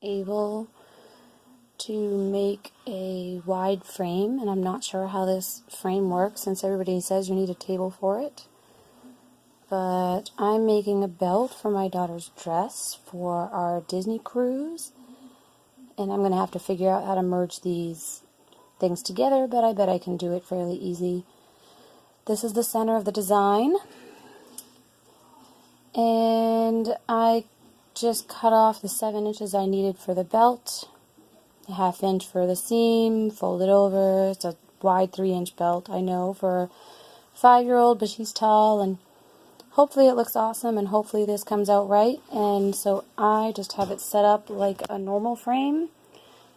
able to make a wide frame, and I'm not sure how this frame works since everybody says you need a table for it. But I'm making a belt for my daughter's dress for our Disney cruise, and I'm going to have to figure out how to merge these things together, but I bet I can do it fairly easy. This is the center of the design, and I just cut off the 7 inches I needed for the belt, a 1/2 inch for the seam, fold it over. It's a wide 3-inch belt, I know, for a 5-year-old, but she's tall, and hopefully it looks awesome, and hopefully this comes out right. And so I just have it set up like a normal frame,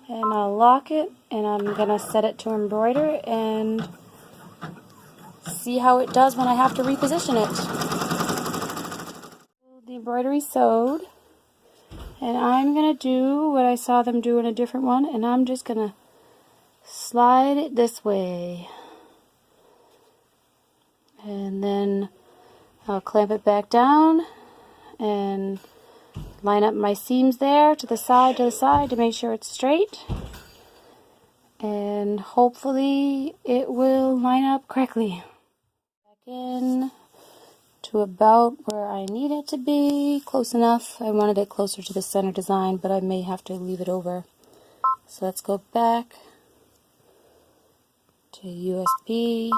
and I'll lock it, and I'm gonna set it to embroider and see how it does when I have to reposition it. The embroidery sewed, and I'm gonna do what I saw them do in a different one, and I'm just gonna slide it this way, and then I'll clamp it back down and line up my seams there to the side to make sure it's straight, and hopefully it will line up correctly. Back in to about where I need it to be, close enough. I wanted it closer to the center design, but I may have to leave it over. So let's go back to USB.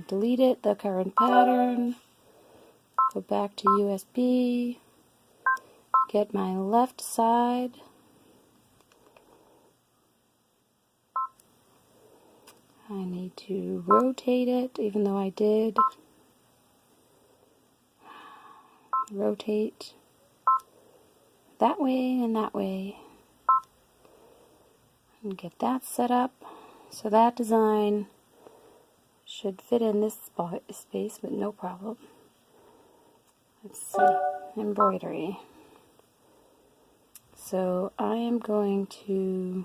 Delete it, the current pattern, go back to USB, get my left side, I need to rotate it, even though I did. Rotate that way and that way, and get that set up. So that design should fit in this space with no problem. Let's see, embroidery. So I am going to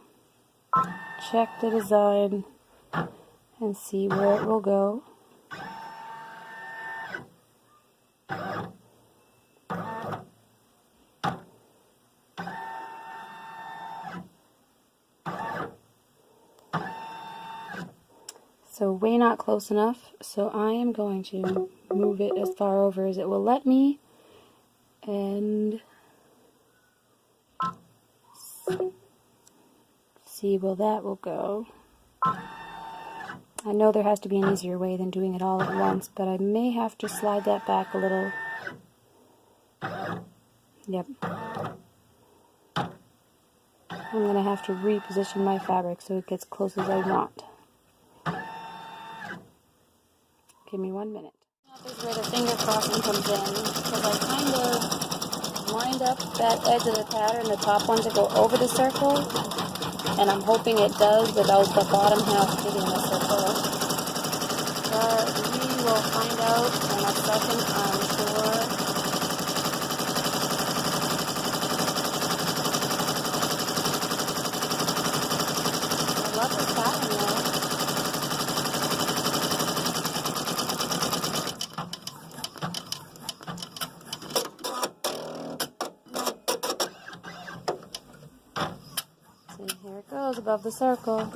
check the design and see where it will go. So way not close enough, so I am going to move it as far over as it will let me, and see where that will go. I know there has to be an easier way than doing it all at once, but I may have to slide that back a little. Yep. I'm going to have to reposition my fabric so it gets close as I want. Give me 1 minute. This is where the finger crossing comes in, because I kind of lined up that edge of the pattern, the top one, to go over the circle, and I'm hoping it does without the bottom half hitting the circle. But we will find out in a second, I'm sure. I love this pattern though. See, here it goes above the circle.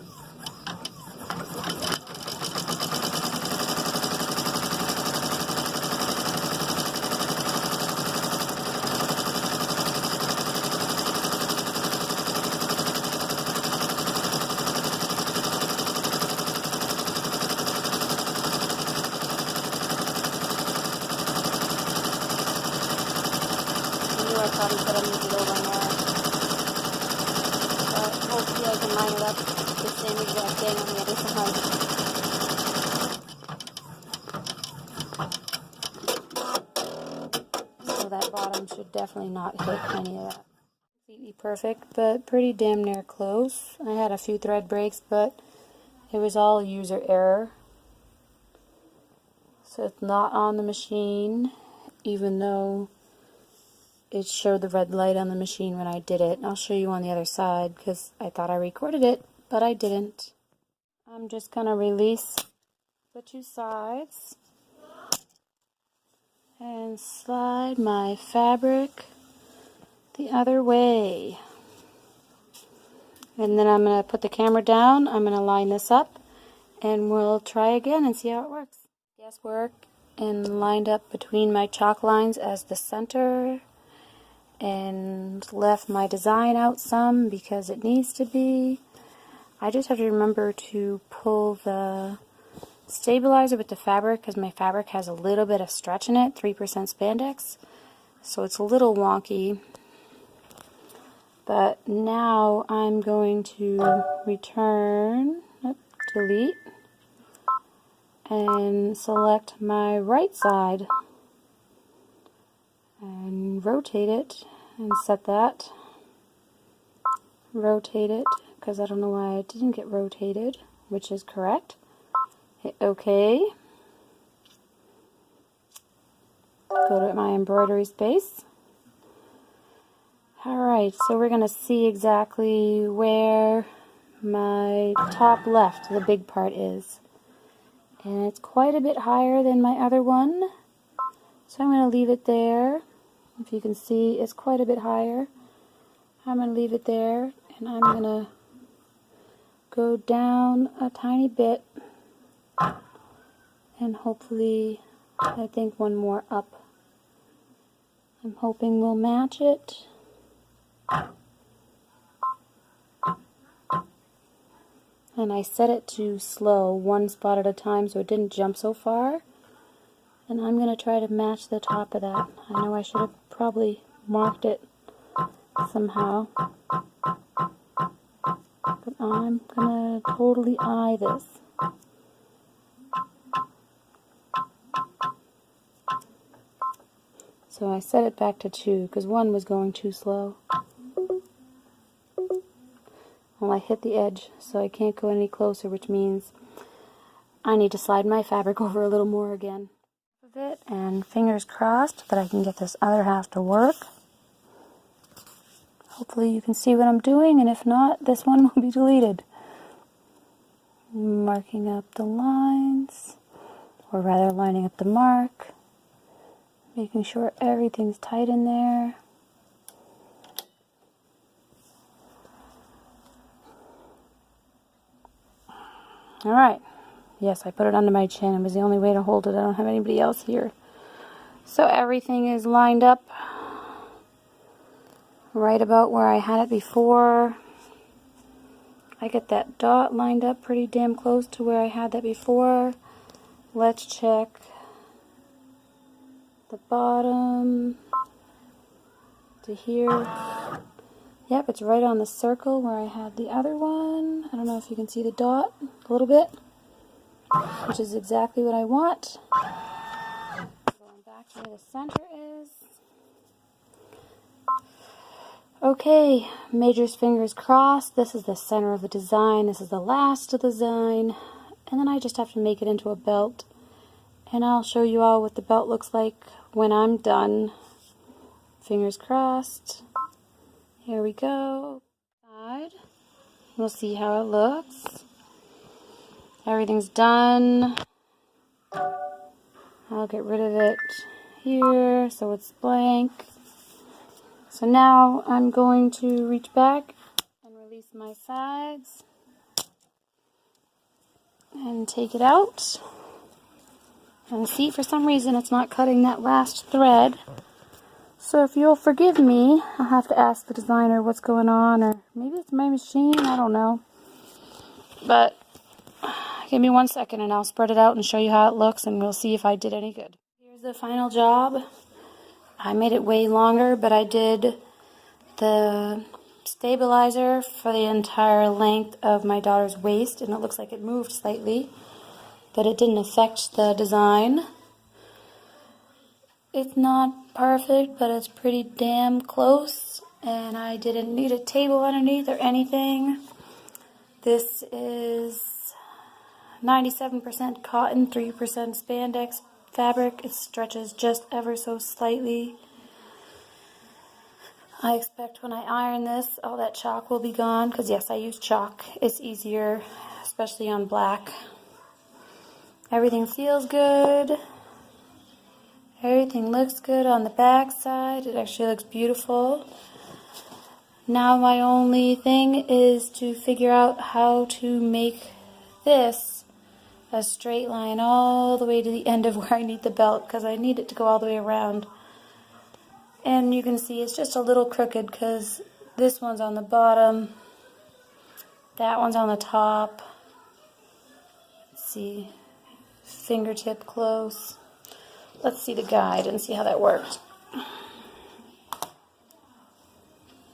I probably could have moved it over more, but hopefully I can line it up the same exact thing on the other side. So that bottom should definitely not hit any of that. Completely perfect, but pretty damn near close. I had a few thread breaks, but it was all user error. So it's not on the machine, even though it showed the red light on the machine when I did it. I'll show you on the other side because I thought I recorded it, but I didn't. I'm just going to release the two sides and slide my fabric the other way. And then I'm going to put the camera down, I'm going to line this up, and we'll try again and see how it works. Guesswork, and lined up between my chalk lines as the center, and left my design out some because it needs to be. I just have to remember to pull the stabilizer with the fabric because my fabric has a little bit of stretch in it, 3% spandex, so it's a little wonky. But now I'm going to return, delete, and select my right side and rotate it and set that. Rotate it because I don't know why it didn't get rotated, which is correct. Hit OK. Go to my embroidery space. Alright, so we're going to see exactly where my top left, the big part, is. And it's quite a bit higher than my other one. So I'm going to leave it there. If you can see, it's quite a bit higher. I'm going to leave it there, and I'm going to go down a tiny bit. And hopefully, I think one more up. I'm hoping we'll match it. And I set it to slow, one spot at a time, so it didn't jump so far. And I'm going to try to match the top of that. I know I should have probably marked it somehow. But I'm going to totally eye this. So I set it back to 2 because 1 was going too slow. Well, I hit the edge, so I can't go any closer, which means I need to slide my fabric over a little more again. And fingers crossed that I can get this other half to work. Hopefully you can see what I'm doing, and if not, this one will be deleted. Marking up the lines, or rather lining up the mark, making sure everything's tight in there. Alright, yes, I put it under my chin. It was the only way to hold it. I don't have anybody else here. So everything is lined up right about where I had it before. I get that dot lined up pretty damn close to where I had that before. Let's check the bottom to here. Yep, it's right on the circle where I had the other one. I don't know if you can see the dot a little bit, which is exactly what I want. Going back to where the center is. Okay, Major's fingers crossed. This is the center of the design. This is the last of the design. And then I just have to make it into a belt. And I'll show you all what the belt looks like when I'm done. Fingers crossed. Here we go. We'll see how it looks. Everything's done. I'll get rid of it here so it's blank. So now I'm going to reach back and release my sides and take it out. And see, for some reason it's not cutting that last thread. So if you'll forgive me, I'll have to ask the designer what's going on, or maybe it's my machine, I don't know. But give me 1 second and I'll spread it out and show you how it looks, and we'll see if I did any good. Here's the final job. I made it way longer, but I did the stabilizer for the entire length of my daughter's waist, and it looks like it moved slightly, but it didn't affect the design. It's not perfect, but it's pretty damn close, and I didn't need a table underneath or anything. This is 97% cotton, 3% spandex fabric. It stretches just ever so slightly. I expect when I iron this, all that chalk will be gone, because yes, I use chalk. It's easier, especially on black. Everything feels good. Everything looks good on the back side. It actually looks beautiful. Now my only thing is to figure out how to make this a straight line all the way to the end of where I need the belt, because I need it to go all the way around. And you can see it's just a little crooked because this one's on the bottom, that one's on the top. Let's see, fingertip close. Let's see the guide and see how that works.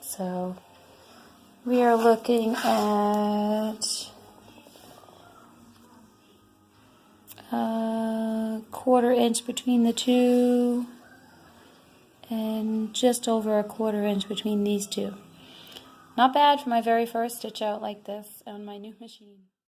So we are looking at a 1/4 inch between the two and just over a 1/4 inch between these two. Not bad for my very first stitch out like this on my new machine.